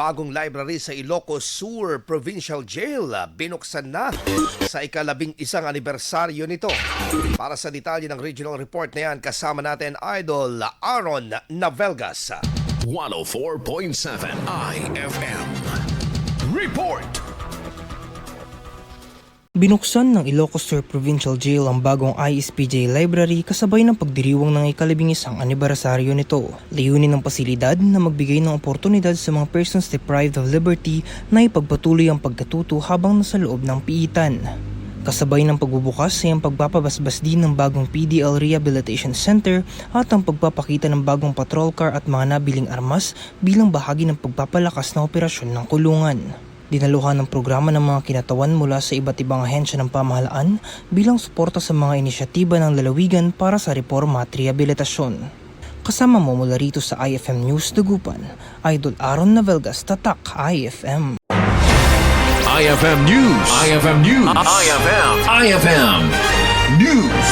bagong library sa Ilocos Sur Provincial Jail. Binuksan na sa Ika-11 Anibersaryo nito. Para sa detalye ng regional report na yan, kasama natin Idol Aaron Navelgas. 104.7 IFM Report. Binuksan ng Ilocos Sur Provincial Jail ang bagong ISPJ Library kasabay ng pagdiriwang ng Ika-11 Anibersaryo nito. Layunin ng pasilidad na magbigay ng oportunidad sa mga persons deprived of liberty na ipagpatuloy ang pagkatuto habang nasa loob ng piitan. Kasabay ng pagbubukas ay ang pagpapabasbas din ng bagong PDL Rehabilitation Center at ang pagpapakita ng bagong patrol car at mga nabiling armas bilang bahagi ng pagpapalakas na operasyon ng kulungan. Dinaluhan ng programa ng mga kinatawan mula sa iba't ibang ahensya ng pamahalaan bilang suporta sa mga inisyatiba ng lalawigan para sa reforma at rehabilitasyon. Kasama mo mula rito sa IFM News Dagupan, Idol Aaron Navelgas, Tatak IFM. IFM News. IFM News. IFM News.